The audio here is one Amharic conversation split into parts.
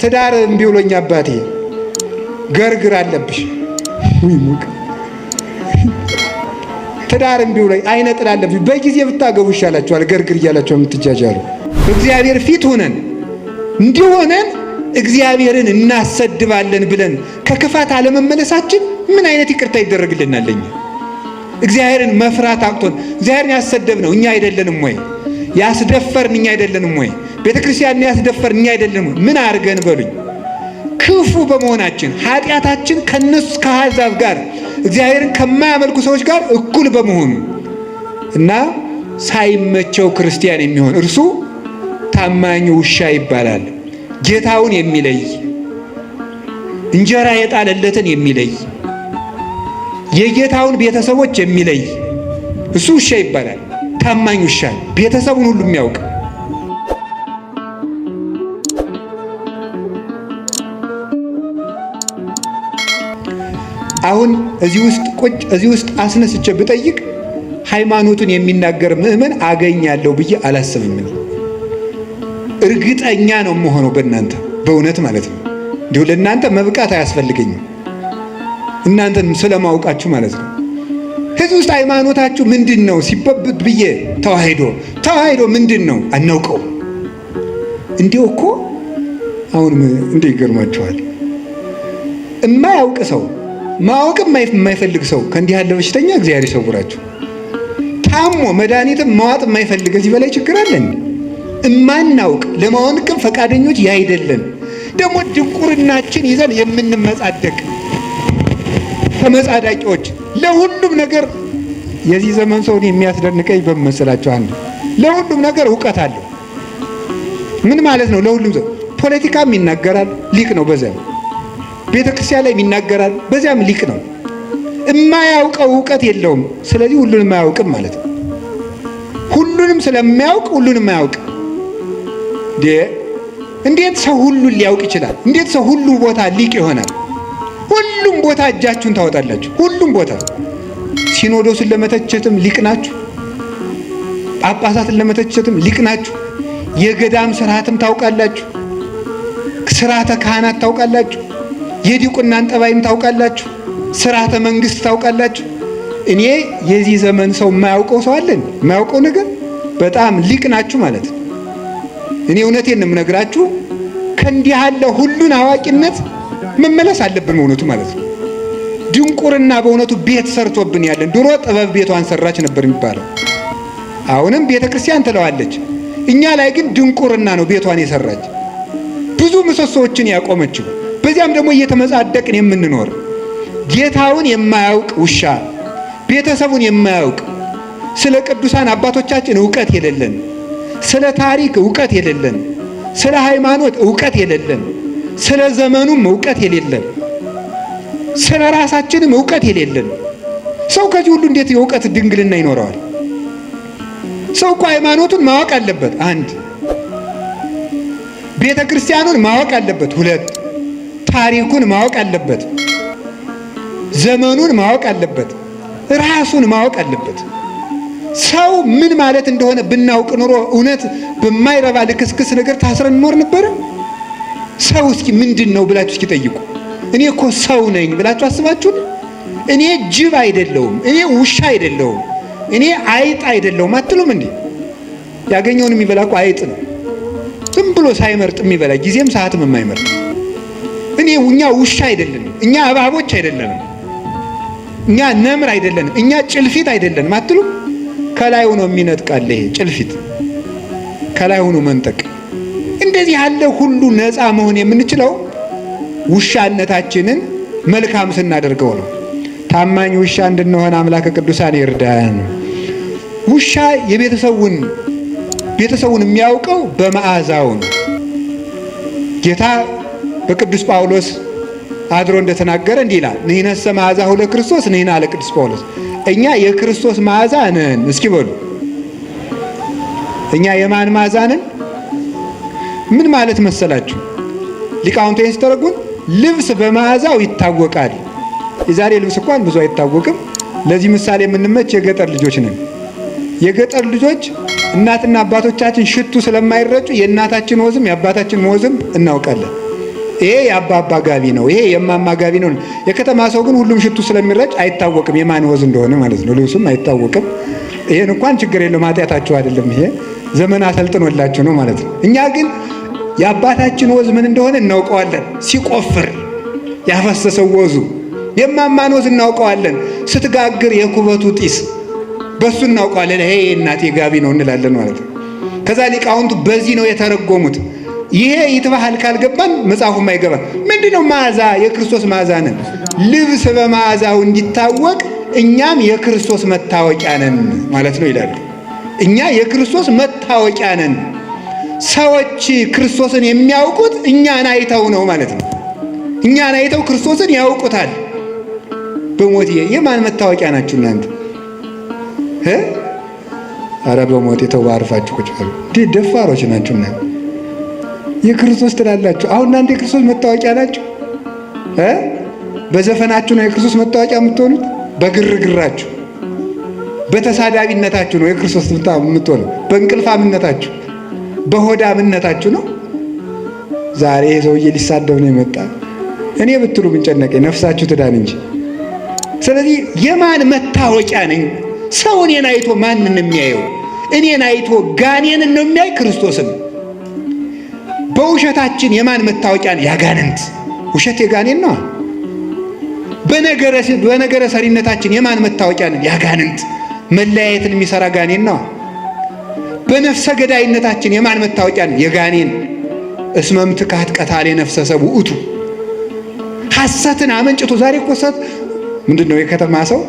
ትዳር እምቢ ብሎኝ አባቴ ገርግር አለብሽ ወይ ሙቅ ትዳር እምቢ ብሎኝ አይነ ጥላ አለብሽ በጊዜ ብታገቡ ይሻላችኋል ገርግር እያላችሁ የምትጃጃሉ እግዚአብሔር ፊት ሆነን እንዲሆነን እግዚአብሔርን እናሰድባለን ብለን ከክፋት አለመመለሳችን ምን አይነት ይቅርታ ይደረግልናልኝ? እግዚአብሔርን መፍራት አቅቶን እግዚአብሔርን ያሰደብነው እኛ አይደለንም ወይ? ያስደፈርን እኛ አይደለንም ወይ? ቤተክርስቲያን ያስደፈርን እኛ አይደለንም? ምን አድርገን በሉኝ? ክፉ በመሆናችን ኃጢአታችን ከነሱ ከአሕዛብ ጋር እግዚአብሔርን ከማያመልኩ ሰዎች ጋር እኩል በመሆኑ እና ሳይመቸው ክርስቲያን የሚሆን እርሱ ታማኝ ውሻ ይባላል። ጌታውን የሚለይ እንጀራ የጣለለትን የሚለይ የጌታውን ቤተሰቦች የሚለይ እሱ ውሻ ይባላል። ታማኝ ውሻ ቤተሰቡን ሁሉ የሚያውቅ አሁን እዚህ ውስጥ አስነስቼ ብጠይቅ ሃይማኖቱን የሚናገር ምእመን አገኛለሁ ብዬ አላስብም። እርግጠኛ ነው የምሆነው በእናንተ በእውነት ማለት ነው። እንዲሁ ለእናንተ መብቃት አያስፈልገኝም እናንተንም ስለማውቃችሁ ማለት ነው። ከዚህ ውስጥ ሃይማኖታችሁ ምንድን ነው ሲበብት ብዬ ተዋሂዶ ምንድን ነው አናውቀው። እንዲሁ እኮ አሁን እንዴ ይገርማችኋል። የማያውቅ ሰው ማወቅም የማይፈልግ ሰው ከእንዲህ ያለ በሽተኛ እግዚአብሔር ይሰውራችሁ። ታሞ መድኃኒትም ማዋጥ የማይፈልግ እዚህ በላይ ችግር አለን። እማናውቅ ለማወቅም ፈቃደኞች ያይደለን ደግሞ ድንቁርናችን ይዘን የምንመጻደቅ ተመጻዳቂዎች ለሁሉም ነገር የዚህ ዘመን ሰውን የሚያስደንቀኝ በመሰላችሁ አንዱ ለሁሉም ነገር ዕውቀት አለው። ምን ማለት ነው? ለሁሉም ሰው ፖለቲካም ይናገራል ሊቅ ነው፣ በዚያም ቤተክርስቲያን ላይ ይናገራል በዚያም ሊቅ ነው። የማያውቀው ዕውቀት የለውም። ስለዚህ ሁሉንም አያውቅም ማለት ነው። ሁሉንም ስለማያውቅ ሁሉንም አያውቅ። እንዴት ሰው ሁሉን ሊያውቅ ይችላል? እንዴት ሰው ሁሉ ቦታ ሊቅ ይሆናል? ሁሉም ቦታ እጃችሁን ታወጣላችሁ። ሁሉም ቦታ ሲኖዶስን ለመተቸትም ሊቅ ናችሁ፣ ጳጳሳትን ለመተቸትም ሊቅ ናችሁ፣ የገዳም ስርዓትም ታውቃላችሁ፣ ስርዓተ ካህናት ታውቃላችሁ፣ የዲቁናን ጠባይም ታውቃላችሁ፣ ስርዓተ መንግስት ታውቃላችሁ። እኔ የዚህ ዘመን ሰው የማያውቀው ሰው አለን? የማያውቀው ነገር በጣም ሊቅ ናችሁ ማለት ነው። እኔ እውነቴን ነው የምነግራችሁ። ከእንዲህ ያለ ሁሉን አዋቂነት መመለስ አለብን በእውነቱ ማለት ነው። ድንቁርና በእውነቱ ቤት ሰርቶብን ያለን። ድሮ ጥበብ ቤቷን ሰራች ነበር የሚባለው፣ አሁንም ቤተ ክርስቲያን ትለዋለች። እኛ ላይ ግን ድንቁርና ነው ቤቷን የሰራች፣ ብዙ ምሰሶዎችን ያቆመችው። በዚያም ደግሞ እየተመጻደቅን የምንኖር ጌታውን የማያውቅ ውሻ፣ ቤተሰቡን የማያውቅ ስለ ቅዱሳን አባቶቻችን ዕውቀት የሌለን፣ ስለ ታሪክ ዕውቀት የሌለን፣ ስለ ሃይማኖት ዕውቀት የሌለን፣ ስለ ዘመኑም ዕውቀት የሌለን፣ ስለ ራሳችንም ዕውቀት የሌለን ሰው ከዚህ ሁሉ እንዴት የዕውቀት ድንግልና ይኖረዋል? ሰው እኮ ሃይማኖቱን ማወቅ አለበት። አንድ ቤተ ክርስቲያኑን ማወቅ አለበት። ሁለት ታሪኩን ማወቅ አለበት። ዘመኑን ማወቅ አለበት። ራሱን ማወቅ አለበት። ሰው ምን ማለት እንደሆነ ብናውቅ ኑሮ እውነት በማይረባ ልክስክስ ነገር ታስረን እንኖር ነበረ? ሰው እስኪ ምንድን ነው ብላችሁ እስኪ ጠይቁ። እኔ እኮ ሰው ነኝ ብላችሁ አስባችሁ? እኔ ጅብ አይደለሁም፣ እኔ ውሻ አይደለሁም፣ እኔ አይጥ አይደለሁም አትሉም እንዴ? ያገኘውን የሚበላ እኮ አይጥ ነው። ዝም ብሎ ሳይመርጥ የሚበላ ጊዜም ሰዓትም የማይመርጥ። እኛ ውሻ አይደለንም፣ እኛ እባቦች አይደለንም፣ እኛ ነምር አይደለንም፣ እኛ ጭልፊት አይደለንም አትሉም? ከላይ ሆኖ የሚነጥቃል ይሄ ጭልፊት፣ ከላይ ሆኖ መንጠቅ። እንደዚህ ያለ ሁሉ ነፃ መሆን የምንችለው ውሻነታችንን መልካም ስናደርገው ነው። ታማኝ ውሻ እንድንሆን አምላከ ቅዱሳን ይርዳን። ውሻ ቤተሰቡን የሚያውቀው በመዓዛው ነው። ጌታ በቅዱስ ጳውሎስ አድሮ እንደተናገረ እንዲህ ይላል፣ ንሕነሰ መዓዛሁ ለክርስቶስ ንሕነ አለ ቅዱስ ጳውሎስ። እኛ የክርስቶስ መዓዛ ነን። እስኪ በሉ እኛ የማን መዓዛ ነን? ምን ማለት መሰላችሁ? ሊቃውንቱ ሲተረጉም ልብስ በመዓዛው ይታወቃል። የዛሬ ልብስ እንኳን ብዙ አይታወቅም። ለዚህ ምሳሌ የምንመች የገጠር ልጆች ነን። የገጠር ልጆች እናትና አባቶቻችን ሽቱ ስለማይረጩ የእናታችን ወዝም የአባታችን ወዝም እናውቃለን። ይሄ የአባባ ጋቢ ነው፣ ይሄ የማማ ጋቢ ነው። የከተማ ሰው ግን ሁሉም ሽቱ ስለሚረጭ አይታወቅም የማን ወዝ እንደሆነ ማለት ነው። ልብሱም አይታወቅም። ይሄን እንኳን ችግር የለውም፣ ኃጢአታችሁ አይደለም። ይሄ ዘመን አሰልጥኖላችሁ ነው ማለት ነው። እኛ ግን የአባታችን ወዝ ምን እንደሆነ እናውቀዋለን። ሲቆፍር ያፈሰሰው ወዙ የማማን ወዝ እናውቀዋለን። ስትጋግር የኩበቱ ጢስ በሱ እናውቀዋለን። ይሄ የእናቴ ጋቢ ነው እንላለን ማለት ነው። ከዛ ሊቃውንቱ በዚህ ነው የተረጎሙት። ይሄ ይትባሃል ካልገባን መጽሐፉም አይገባን። ምንድነው መዓዛ? የክርስቶስ መዓዛ ነን። ልብስ በመዓዛው እንዲታወቅ እኛም የክርስቶስ መታወቂያ ነን ማለት ነው ይላሉ። እኛ የክርስቶስ መታወቂያ ነን። ሰዎች ክርስቶስን የሚያውቁት እኛን አይተው ነው ማለት ነው። እኛን አይተው ክርስቶስን ያውቁታል። በሞቴ የማን መታወቂያ ናችሁ እናንተ? ኧረ በሞቴ ተባርፋችሁ ቁጭ በሉ። ደፋሮች ናችሁ እናንተ። የክርስቶስ ትላላችሁ። አሁን እናንተ የክርስቶስ መታወቂያ ናችሁ። በዘፈናችሁ ነው የክርስቶስ መታወቂያ የምትሆኑት። በግርግራችሁ በተሳዳቢነታችሁ ነው የክርስቶስ የምትሆኑ። በእንቅልፋምነታችሁ በሆዳምነታችሁ ነው። ዛሬ ሰውዬ ሊሳደብ ነው የመጣ። እኔ ብትሉ ምን ጨነቀኝ፣ ነፍሳችሁ ትዳን እንጂ። ስለዚህ የማን መታወቂያ ነኝ? ሰው እኔን አይቶ ማንን የሚያየው? እኔን አይቶ ጋኔንን ነው የሚያይ ክርስቶስን። በውሸታችን የማን መታወቂያ ነው? ያጋንንት። ውሸት የጋኔን ነው። በነገረ ሰሪነታችን የማን መታወቂያ ነው? ያጋንንት። መለያየትን የሚሰራ ጋኔን ነው። በነፍሰ ገዳይነታችን የማን መታወቂያ ነው? የጋኔን። እስመም ትካት ቀታሌ ነፍሰ ሰብ ውእቱ። ሐሰትን አመንጭቶ ዛሬ እኮ ሰት ምንድነው? የከተማ ሰው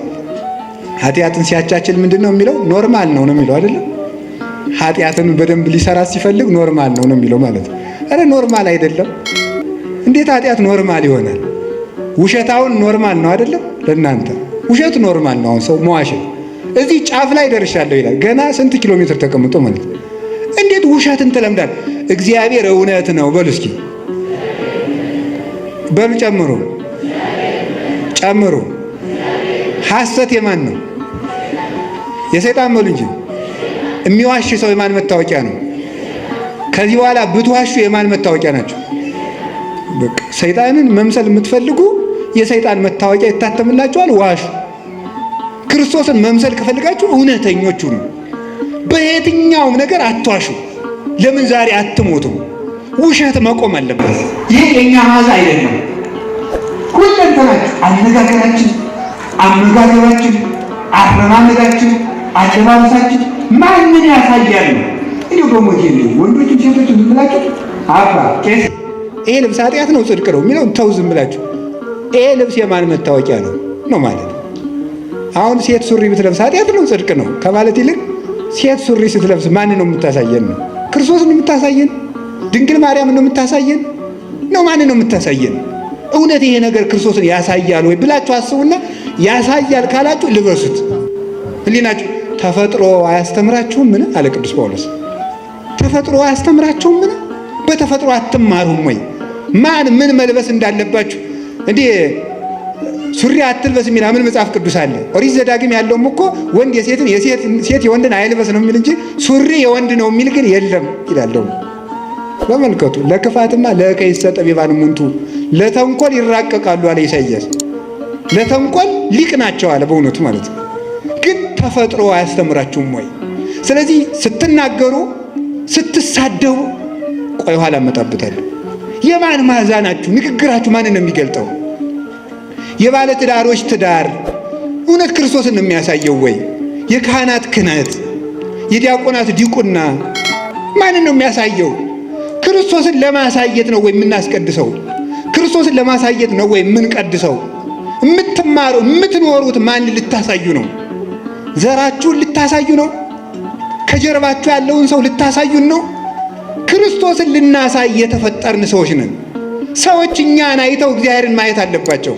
ኃጢአትን ሲያቻችል ምንድነው የሚለው? ኖርማል ነው የሚለው አይደለም። ኃጢአትን በደንብ ሊሰራ ሲፈልግ ኖርማል ነው የሚለው ማለት ነው። አረ ኖርማል አይደለም። እንዴት ኃጢአት ኖርማል ይሆናል? ውሸታውን ኖርማል ነው አይደለም? ለእናንተ ውሸት ኖርማል ነው። አሁን ሰው መዋሸት እዚህ ጫፍ ላይ ደርሻለሁ ይላል። ገና ስንት ኪሎ ሜትር ተቀምጦ ማለት ነው። እንዴት ውሸትን ትለምዳል? እግዚአብሔር እውነት ነው በሉ እስኪ በሉ። ጨምሩ። ሐሰት የማን ነው? የሰይጣን በሉ እንጂ። የሚዋሽ ሰው የማን መታወቂያ ነው? ከዚህ በኋላ ብትዋሹ የማን መታወቂያ ናቸው? በቃ ሰይጣንን መምሰል የምትፈልጉ የሰይጣን መታወቂያ ይታተምላችኋል። ዋሹ። ክርስቶስን መምሰል ከፈልጋችሁ እውነተኞቹ ነው። በየትኛውም ነገር አትዋሹ። ለምን ዛሬ አትሞቱም? ውሸት መቆም አለበት። ይህ የኛ መዓዛ አይደለም። ሁለንተናችሁ፣ አነጋገራችን፣ አመጋገባችን፣ አረማመዳችን፣ አለባበሳችን ማንን ያሳያል? እንዲሁ በሞት የለ ወንዶችም ሴቶችም ዝም ብላችሁ አባ ቄስ ይሄ ልብስ ኃጢአት ነው ጽድቅ ነው የሚለው ተው ዝም ብላችሁ። ይሄ ልብስ የማን መታወቂያ ነው ማለት ነው። አሁን ሴት ሱሪ ብትለብስ ኃጢአት ነው ጽድቅ ነው ከማለት ይልቅ ሴት ሱሪ ስትለብስ ማን ነው የምታሳየን? ነው ክርስቶስን ነው የምታሳየን? ድንግል ማርያም ነው የምታሳየን? ነው ማን ነው የምታሳየን? እውነት ይሄ ነገር ክርስቶስን ያሳያል ወይ ብላችሁ አስቡና ያሳያል ካላችሁ ልበሱት። ህሊናችሁ ተፈጥሮ አያስተምራችሁም? ምን አለ ቅዱስ ጳውሎስ? ተፈጥሮ አያስተምራችሁም? ምን በተፈጥሮ አትማሩም ወይ? ማን ምን መልበስ እንዳለባችሁ እንዴ ሱሪ አትልበስ የሚል ምን መጽሐፍ ቅዱስ አለ? ኦሪት ዘዳግም ያለውም እኮ ወንድ የሴትን ሴት የወንድን አይልበስ ነው የሚል እንጂ ሱሪ የወንድ ነው የሚል ግን የለም ይላል። ተመልከቱ። ለክፋትማ ለከይሰ ጠቢባን ሙንቱ ለተንኮል ይራቀቃሉ አለ ኢሳይያስ። ለተንኮል ሊቅ ናቸው አለ በእውነቱ ማለት ነው። ግን ተፈጥሮ አያስተምራችሁም ወይ? ስለዚህ ስትናገሩ ስትሳደቡ ቆይ ኋላ እመጣበታለሁ። የማን መዓዛ ናችሁ? ንግግራችሁ ማንን ነው የሚገልጠው? የባለ ትዳሮች ትዳር እውነት ክርስቶስን ነው የሚያሳየው ወይ? የካህናት ክህነት፣ የዲያቆናት ዲቁና ማንን ነው የሚያሳየው? ክርስቶስን ለማሳየት ነው ወይ የምናስቀድሰው? ክርስቶስን ለማሳየት ነው ወይ የምንቀድሰው? የምትማሩ የምትኖሩት ማን ልታሳዩ ነው? ዘራችሁን ልታሳዩ ነው? ከጀርባችሁ ያለውን ሰው ልታሳዩን ነው? ክርስቶስን ልናሳይ የተፈጠርን ሰዎች ነን። ሰዎች እኛን አይተው እግዚአብሔርን ማየት አለባቸው።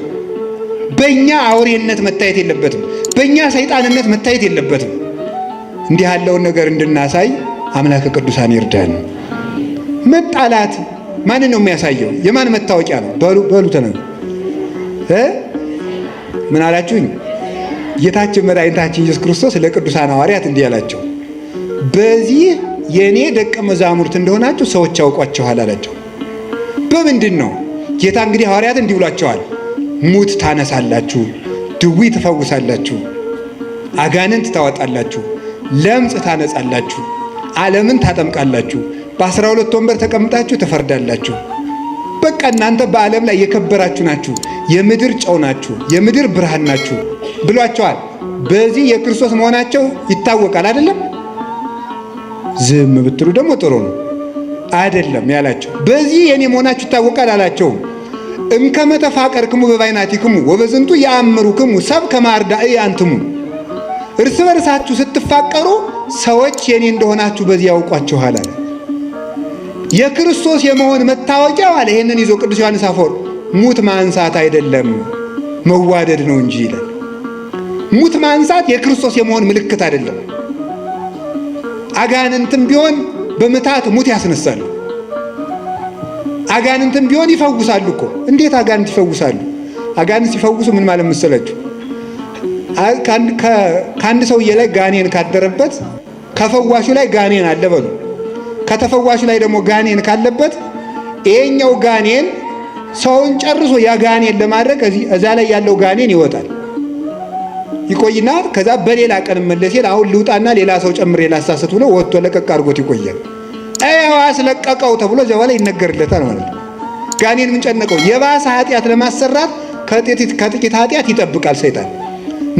በእኛ አውሬነት መታየት የለበትም። በእኛ ሰይጣንነት መታየት የለበትም። እንዲህ ያለውን ነገር እንድናሳይ አምላከ ቅዱሳን ይርዳን። መጣላት ማንን ነው የሚያሳየው? የማን መታወቂያ ነው? በሉ ተነሱ። ምን አላችሁኝ? ጌታችን መድኃኒታችን ኢየሱስ ክርስቶስ ለቅዱሳን ሐዋርያት እንዲህ አላቸው፣ በዚህ የእኔ ደቀ መዛሙርት እንደሆናችሁ ሰዎች ያውቋችኋል አላቸው። በምንድን ነው? ጌታ እንግዲህ ሐዋርያት እንዲህ ብሏቸዋል፣ ሙት ታነሳላችሁ፣ ድዊ ትፈውሳላችሁ፣ አጋንንት ታወጣላችሁ፣ ለምጽ ታነጻላችሁ፣ ዓለምን ታጠምቃላችሁ፣ በ12 ወንበር ተቀምጣችሁ ትፈርዳላችሁ። በቃ እናንተ በዓለም ላይ የከበራችሁ ናችሁ፣ የምድር ጨው ናችሁ፣ የምድር ብርሃን ናችሁ ብሏቸዋል። በዚህ የክርስቶስ መሆናቸው ይታወቃል አይደለም? ዝም ብትሉ ደግሞ ጥሩ ነው። አይደለም ያላቸው በዚህ የኔ መሆናችሁ ይታወቃል አላቸውም። እምከመ ተፋቀርክሙ በባይናቲክሙ ወበዝንቱ ያአምሩክሙ ሰብ ከመ አርዳኢ አንትሙ። እርስ በርሳችሁ ስትፋቀሩ ሰዎች የኔ እንደሆናችሁ በዚህ ያውቋችኋል አለ። የክርስቶስ የመሆን መታወቂያው አለ ይሄንን ይዞ ቅዱስ ዮሐንስ አፈወርቅ ሙት ማንሳት አይደለም መዋደድ ነው እንጂ ይላል። ሙት ማንሳት የክርስቶስ የመሆን ምልክት አይደለም። አጋንንትም ቢሆን በምታት ሙት ያስነሳሉ። አጋንንትም ቢሆን ይፈውሳሉ እኮ። እንዴት አጋንንት ይፈውሳሉ? አጋንንት ሲፈውሱ ምን ማለት መሰላችሁ? ከአንድ ሰውዬ ላይ ጋኔን ካደረበት ከፈዋሹ ላይ ጋኔን አለ በሉ። ከተፈዋሹ ላይ ደግሞ ጋኔን ካለበት ይሄኛው ጋኔን ሰውን ጨርሶ ያ ጋኔን ለማድረግ እዛ ላይ ያለው ጋኔን ይወጣል። ይቆይና ከዛ በሌላ ቀን መለስ ይል አሁን ልውጣና ሌላ ሰው ጨምሬ ላሳሰት ብሎ ወጥቶ ለቀቅ አድርጎት ይቆያል። አይዋ አስለቀቀው ተብሎ እዚያው ላይ ይነገርለታል ማለት ነው። ጋኔን ምን ጨነቀው? የባሰ ኃጢአት ለማሰራት ከጥቂት ኃጢአት ይጠብቃል ሰይጣን።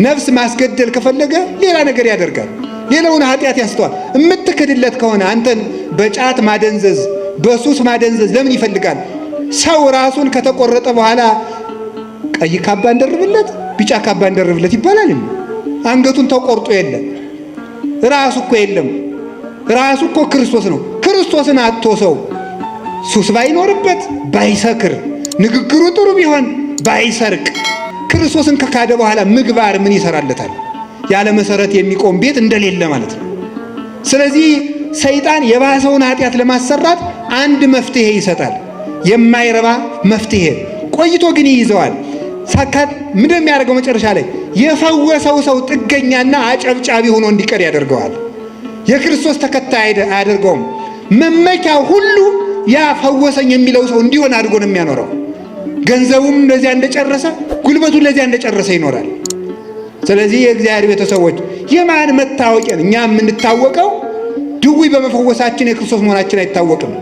ነፍስ ማስገደል ከፈለገ ሌላ ነገር ያደርጋል። ሌላውን ኃጢአት ያስተዋል። የምትክድለት ከሆነ አንተን በጫት ማደንዘዝ፣ በሱስ ማደንዘዝ ለምን ይፈልጋል? ሰው ራሱን ከተቆረጠ በኋላ ቀይ ካባ እንደርብለት ቢጫ ካባ እንደርብለት ይባላል። አንገቱን ተቆርጦ የለም ራሱ እኮ የለም። ራሱ እኮ ክርስቶስ ነው። ክርስቶስን አጥቶ ሰው ሱስ ባይኖርበት፣ ባይሰክር፣ ንግግሩ ጥሩ ቢሆን፣ ባይሰርቅ፣ ክርስቶስን ከካደ በኋላ ምግባር ምን ይሰራለታል? ያለ መሰረት የሚቆም ቤት እንደሌለ ማለት ነው። ስለዚህ ሰይጣን የባሰውን ኃጢአት ለማሰራት አንድ መፍትሄ ይሰጣል። የማይረባ መፍትሄ ቆይቶ ግን ይይዘዋል። ሳካት ምንድን የሚያደርገው መጨረሻ ላይ የፈወሰው ሰው ጥገኛና አጨብጫቢ ሆኖ እንዲቀር ያደርገዋል። የክርስቶስ ተከታይ አያደርገውም። መመኪያው ሁሉ ያ ፈወሰኝ የሚለው ሰው እንዲሆን አድርጎ ነው የሚያኖረው። ገንዘቡም እንደዚያ እንደጨረሰ፣ ጉልበቱን ለዚያ እንደጨረሰ ይኖራል። ስለዚህ የእግዚአብሔር ቤተሰቦች የማን መታወቂያ? እኛ የምንታወቀው ድዊ በመፈወሳችን የክርስቶስ መሆናችን አይታወቅም።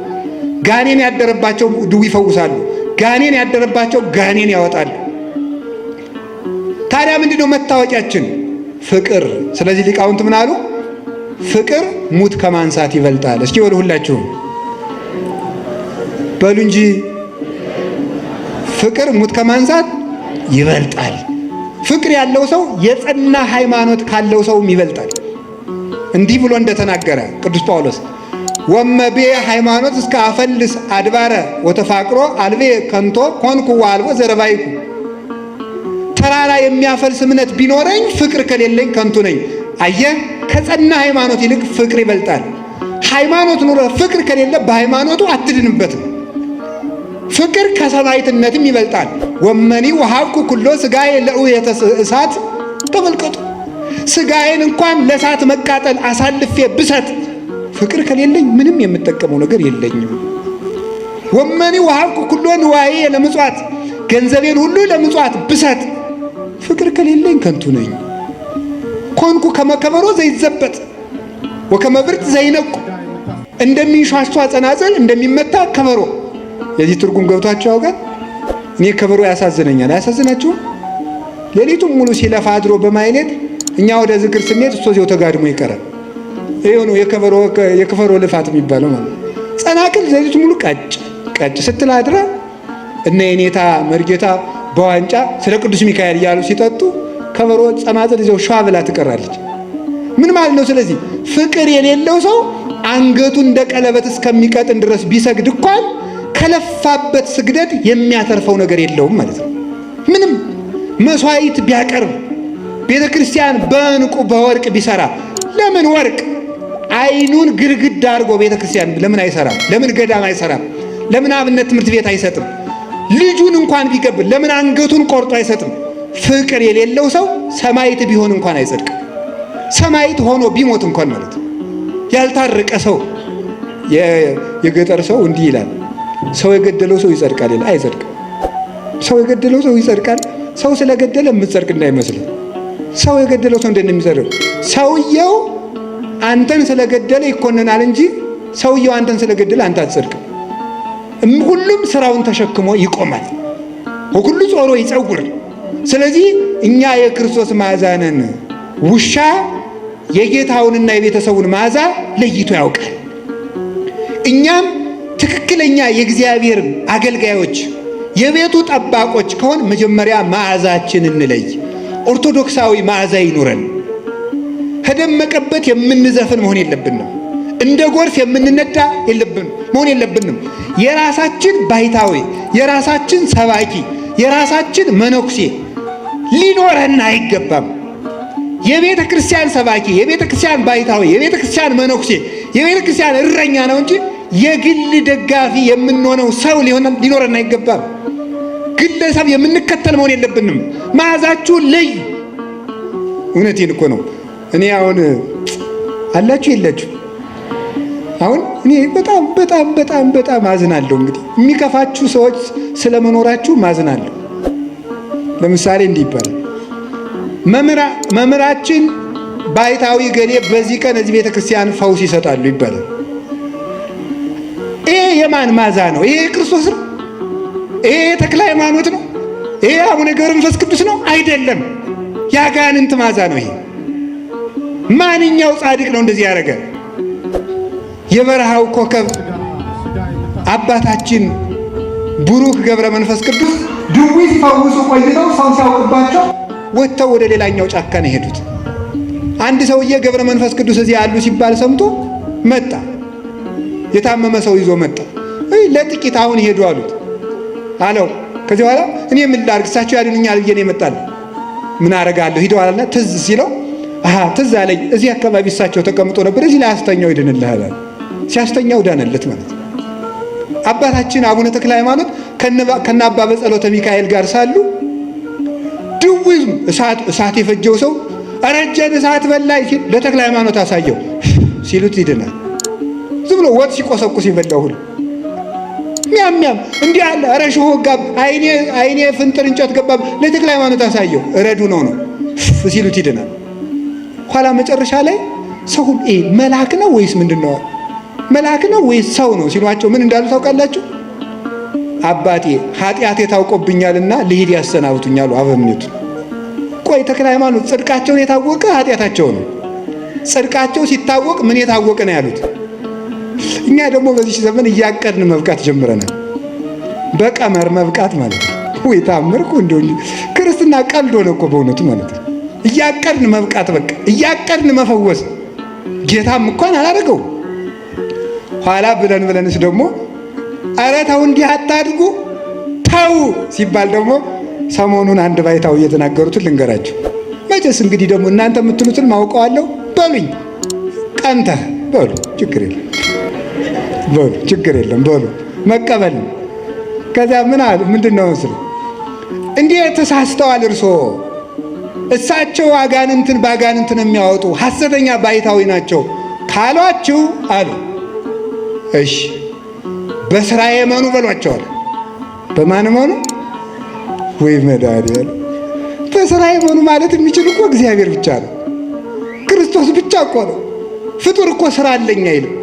ጋኔን ያደረባቸው ድዊ ይፈውሳሉ። ጋኔን ያደረባቸው ጋኔን ያወጣሉ። ታዲያ ምንድነው መታወቂያችን? ፍቅር። ስለዚህ ሊቃውንት ምን አሉ? ፍቅር ሙት ከማንሳት ይበልጣል። እስኪ ወደ ሁላችሁም በሉ እንጂ ፍቅር ሙት ከማንሳት ይበልጣል። ፍቅር ያለው ሰው የጸና ሃይማኖት ካለው ሰውም ይበልጣል። እንዲህ ብሎ እንደተናገረ ቅዱስ ጳውሎስ ወመቤ ሃይማኖት እስከ አፈልስ አድባረ ወተፋቅሮ አልቤ ከንቶ ኮንኩ ወአልቦ ዘረባይኩ። ተራራ የሚያፈልስ እምነት ቢኖረኝ ፍቅር ከሌለኝ ከንቱ ነኝ። አየህ፣ ከጸና ሃይማኖት ይልቅ ፍቅር ይበልጣል። ሃይማኖት ኑሮ ፍቅር ከሌለ በሃይማኖቱ አትድንበትም። ፍቅር ከሰማዕትነትም ይበልጣል። ወመኒ ወሀብኩ ኩሎ ሥጋዬ ለእውየተ እሳት። ተመልከቱ፣ ሥጋዬን እንኳን ለእሳት መቃጠል አሳልፌ ብሰጥ ፍቅር ከሌለኝ ምንም የምጠቀመው ነገር የለኝም። ወመኒ ወሀብኩ ኩሎ ንዋዬ ለምጽዋት፣ ገንዘቤን ሁሉ ለምጽዋት ብሰጥ ፍቅር ከሌለኝ ከንቱ ነኝ። ኮንኩ ከመከበሮ ዘይዘበጥ ወከመብርት ዘይነቁ። እንደሚንሿሿ ጸናጽል እንደሚመታ ከበሮ። የዚህ ትርጉም ገብቷቸው ያውቃል? እኔ ከበሮ ያሳዝነኛል። አያሳዝናችሁም? ሌሊቱን ሙሉ ሲለፋ አድሮ በማይሌት እኛ ወደ ዝክር ስንሄድ እሱ እዚያው ተጋድሞ ይቀራል። ይሄው ነው የከበሮ ልፋት የሚባለው ማለት። ጸናቅል ሌሊቱን ሙሉ ቀጭ ስትል አድራ እነ የኔታ መርጌታ በዋንጫ ስለ ቅዱስ ሚካኤል እያሉ ሲጠጡ ከበሮ ጸናጽል እዚያው ሸዋ ብላ ትቀራለች። ምን ማለት ነው? ስለዚህ ፍቅር የሌለው ሰው አንገቱ እንደ ቀለበት እስከሚቀጥን ድረስ ቢሰግድ እንኳን ከለፋበት ስግደት የሚያተርፈው ነገር የለውም ማለት ነው። ምንም መስዋዕት ቢያቀርብ ቤተ ክርስቲያን በዕንቁ በወርቅ ቢሰራ፣ ለምን ወርቅ አይኑን ግድግዳ አድርጎ ቤተ ክርስቲያን ለምን አይሰራም? ለምን ገዳም አይሰራም? ለምን አብነት ትምህርት ቤት አይሰጥም? ልጁን እንኳን ቢገብር ለምን አንገቱን ቆርጦ አይሰጥም? ፍቅር የሌለው ሰው ሰማዕት ቢሆን እንኳን አይጸድቅም። ሰማዕት ሆኖ ቢሞት እንኳን ማለት ነው። ያልታረቀ ሰው የገጠር ሰው እንዲህ ይላል፣ ሰው የገደለው ሰው ይጸድቃል ይላል። አይጸድቅም። ሰው የገደለው ሰው ይጸድቃል? ሰው ስለገደለ የምትጸድቅ እንዳይመስልህ። ሰው የገደለው ሰው እንደሚጸድቅ ሰውየው አንተን ስለገደለ ይኮነናል እንጂ ሰውየው አንተን ስለገደለ አንተ አትጸድቅም። ሁሉም ስራውን ተሸክሞ ይቆማል። ሁሉ ጾሮ ይጸውር። ስለዚህ እኛ የክርስቶስ መዓዛ ነን። ውሻ የጌታውንና የቤተሰቡን መዓዛ ለይቶ ያውቃል። እኛም ትክክለኛ የእግዚአብሔር አገልጋዮች የቤቱ ጠባቆች ከሆን መጀመሪያ መዓዛችን እንለይ። ኦርቶዶክሳዊ መዓዛ ይኑረን። ከደመቀበት የምንዘፍን መሆን የለብንም። እንደ ጎርፍ የምንነዳ መሆን የለብንም። የራሳችን ባይታዊ፣ የራሳችን ሰባኪ፣ የራሳችን መነኩሴ ሊኖረን አይገባም። የቤተ ክርስቲያን ሰባኪ፣ የቤተ ክርስቲያን ባይታዊ፣ የቤተ ክርስቲያን መነኩሴ፣ የቤተ ክርስቲያን እረኛ ነው እንጂ የግል ደጋፊ የምንሆነው ሰው ሊኖረን አይገባም። ግለሰብ የምንከተል መሆን የለብንም። መዓዛችሁን ለዩ። እውነቴን እኮ ነው። እኔ አሁን አላችሁ የላችሁ? አሁን እኔ በጣም በጣም በጣም በጣም አዝናለሁ። እንግዲህ የሚከፋችሁ ሰዎች ስለመኖራችሁ ማዝናለሁ። ለምሳሌ እንዲህ ይባላል፣ መምህራችን ባይታዊ ገሌ በዚህ ቀን እዚህ ቤተ ክርስቲያን ፈውስ ይሰጣሉ ይባላል። ይሄ የማን መዓዛ ነው? ይሄ የክርስቶስ ነው? ይሄ ተክለ ሃይማኖት ነው? ይሄ አቡነ ገብረ መንፈስ ቅዱስ ነው? አይደለም። የአጋንንት መዓዛ ነው ይሄ። ማንኛው ጻድቅ ነው እንደዚህ ያደረገ? የበረሃው ኮከብ አባታችን ቡሩክ ገብረ መንፈስ ቅዱስ ድዊ ሲፈውሱ ቆይተው ሰው ሲያውቅባቸው ወጥተው ወደ ሌላኛው ጫካ ነው የሄዱት። አንድ ሰውዬ ገብረ መንፈስ ቅዱስ እዚህ ያሉ ሲባል ሰምቶ መጣ። የታመመ ሰው ይዞ መጣ። ለጥቂት አሁን ይሄዱ አለው። ከዚህ በኋላ እኔ ምን ላድርግ እሳቸው ያድኑኛል ብዬ ነው የመጣል። ምን አደርጋለሁ? ሂደዋልና ትዝ ሲለው ትዝ አለኝ፣ እዚህ አካባቢ እሳቸው ተቀምጦ ነበር፣ እዚህ ላይ አስተኛው ይድንልሃል። ሲያስተኛው ዳነለት ማለት ነው። አባታችን አቡነ ተክለ ሃይማኖት ከነ አባ በጸሎተ ሚካኤል ጋር ሳሉ ድውይ እሳት የፈጀው ሰው አረጀን እሳት በላይ ሲል ለተክለ ሃይማኖት አሳየው ሲሉት ይድናል። ዝም ብሎ ወጥ ሲቆሰቁስ ይበላው ሁሉ ሚያም እንዲህ አለ። ኧረ ሽሆ ጋብ አይኔ ፍንጥር እንጨት ገባ ለተክለ ሃይማኖት አሳየው ረዱ ነው ሲሉት ይድናል። ኋላ መጨረሻ ላይ ሰው መልአክ ነው ወይስ ምንድነው? መልአክ ነው ወይስ ሰው ነው ሲሏቸው ምን እንዳሉ ታውቃላችሁ? አባቴ ኃጢአቴ ታውቆብኛልና ልሂድ ያሰናብቱኛል አበምኔቱ። ቆይ ተክለ ሃይማኖት ጽድቃቸውን የታወቀ ኃጢአታቸው ነው። ጽድቃቸው ሲታወቅ ምን የታወቀ ነው ያሉት? እኛ ደግሞ በዚህ ዘመን እያቀድን መብቃት ጀምረናል። በቀመር መብቃት ማለት ነው። ወይ ታምርኩ እንደው ክርስትና ቀልድ ሆነ እኮ በእውነቱ ማለት ነው። እያቀድን መብቃት፣ በቃ እያቀድን መፈወስ። ጌታም እንኳን አላደረገው። ኋላ ብለንስ ደግሞ ኧረ ተው እንዲህ አታድርጉ ተው ሲባል ደግሞ ሰሞኑን አንድ ባይታው እየተናገሩትን ልንገራችሁ። መቼስ እንግዲህ ደግሞ እናንተ የምትሉትን ማውቀዋለሁ በሉኝ። ቀንተህ በሉ ችግር የለም በሉ መቀበል። ከዚያ ምንድነው መስሎ እንዲህ ተሳስተዋል እርሶ። እሳቸው አጋንንትን ባጋንንትን የሚያወጡ ሐሰተኛ ባይታዊ ናቸው ካሏችሁ አሉ። እሺ በስራዬ መኑ በሏቸዋል። በማን መኑ? ወይ መድኃኒዓለም። በስራዬ መኑ ማለት የሚችል እኮ እግዚአብሔር ብቻ ነው። ክርስቶስ ብቻ እኮ ነው። ፍጡር እኮ ስራ አለኝ አይልም።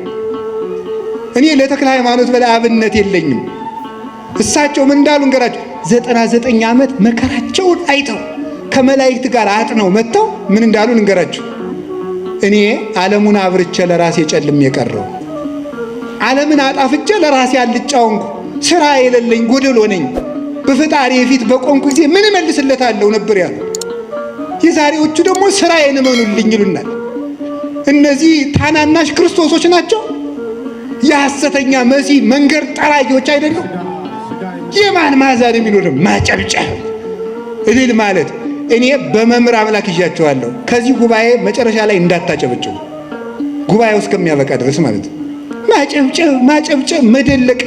እኔ ለተክለ ሃይማኖት በላይ አብነት የለኝም። እሳቸው ምን እንዳሉ እንገራቸው። 99 ዓመት መከራቸውን አይተው ከመላእክት ጋር አጥነው መጥተው ምን እንዳሉ እንገራቸው። እኔ ዓለሙን አብርቼ ለራሴ ጨልም የቀረው ዓለምን አጣፍቼ ለራሴ አልጫውንኩ ስራ የሌለኝ ጎደሎ ነኝ። በፈጣሪ ፊት በቆንኩ ጊዜ ምን መልስለታለሁ ነበር ያሉ። የዛሬዎቹ ደግሞ ስራዬን እመኑልኝ ይሉናል። እነዚህ ታናናሽ ክርስቶሶች ናቸው። የሐሰተኛ መሲህ መንገድ ጠራጊዎች አይደሉም። የማን መዓዛ ነው የሚኖረው? ማጨብጨብ እልል ማለት። እኔ በመምህር አምላክ ይዣቸዋለሁ። ከዚህ ጉባኤ መጨረሻ ላይ እንዳታጨበጭቡ፣ ጉባኤው እስከሚያበቃ ድረስ ማለት ነው። ማጨብጨብ፣ መደለቅ፣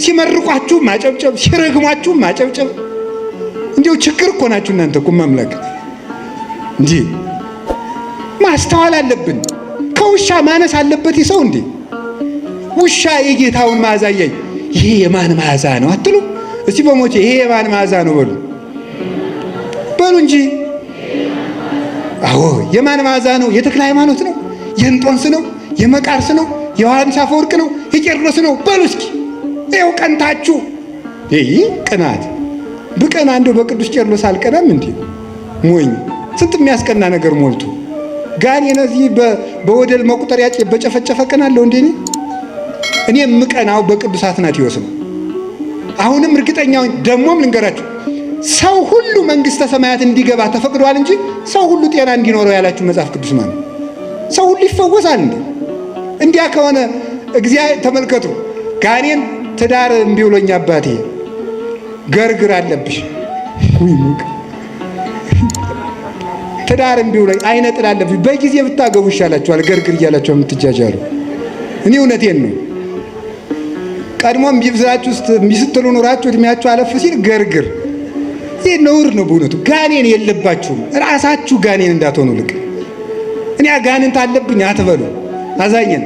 ሲመርቋችሁ ማጨብጨብ፣ ሲረግሟችሁ ማጨብጨብ። እንዲሁ ችግር እኮ ናችሁ እናንተ እኮ ማምላክ እንጂ ማስተዋል አለብን። ከውሻ ማነስ አለበት ይሰው እንዴ? ውሻ የጌታውን መዓዛ ያይ ይሄ የማን መዓዛ ነው አትሉ? እስቲ በሞቼ ይሄ የማን መዓዛ ነው በሉ በሉ እንጂ። አዎ የማን መዓዛ ነው? የተክለ ሃይማኖት ነው? የእንጦንስ ነው? የመቃርስ ነው? የዮሐንስ አፈወርቅ ነው? የቄርሎስ ነው? በሉ እስኪ ይኸው ቀንታችሁ። ይህ ቅናት ብቀና እንደው በቅዱስ ቄርሎስ አልቀናም እንዴ? ሞኝ ስንት የሚያስቀና ነገር ሞልቶ ጋኔን እዚህ በወደል መቁጠሪያ በጨፈጨፈ ቀናለሁ እንዴ? እኔ የምቀናው በቅዱስ አትናቴዎስ ነው። አሁንም እርግጠኛው ደሞም ልንገራችሁ፣ ሰው ሁሉ መንግስተ ሰማያት እንዲገባ ተፈቅዷል እንጂ ሰው ሁሉ ጤና እንዲኖረው ያላችሁ መጽሐፍ ቅዱስ ማለት ሰው ሁሉ ይፈወሳል እንዴ? እንዲያ ከሆነ እግዚአብሔር ተመልከቱ፣ ጋኔን ትዳር እምቢ ብሎኝ አባቴ ገርግር አለብሽ ወይ ሙቅ ትዳር እምቢ ብሎኝ አይነ ጥላ አለብሽ በጊዜ ብታገቡ ይሻላችኋል ገርግር እያላችሁ የምትጃጃሉ። እኔ እውነቴን ነው። ቀድሞም ቢብዛችሁ ውስጥ ሚስትሉ ኑራችሁ እድሜያችሁ አለፍ ሲል ገርግር ይህ ነውር ነው በእውነቱ። ጋኔን የለባችሁም፣ ራሳችሁ ጋኔን እንዳትሆኑ። ልቅ እኔ ጋኔን አለብኝ አትበሉ። አዛኘን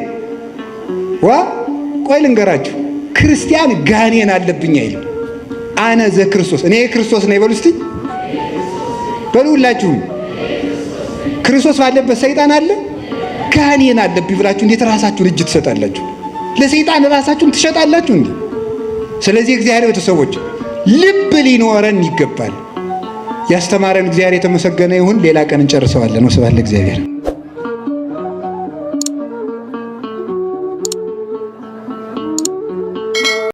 ቆይ ልንገራችሁ፣ ክርስቲያን ጋኔን አለብኝ አይልም። አነ ዘክርስቶስ እኔ ክርስቶስ ነኝ በሉ እስቲ በሉ ሁላችሁም። ክርስቶስ ባለበት ሰይጣን አለ? ጋኔን አለብኝ ብላችሁ እንዴት ራሳችሁን እጅ ትሰጣላችሁ? ለሰይጣን ራሳችሁን ትሸጣላችሁ እንዴ? ስለዚህ እግዚአብሔር ቤተሰቦች ልብ ሊኖረን ይገባል። ያስተማረን እግዚአብሔር የተመሰገነ ይሁን። ሌላ ቀን እንጨርሰዋለን። ወስብሐት ለእግዚአብሔር።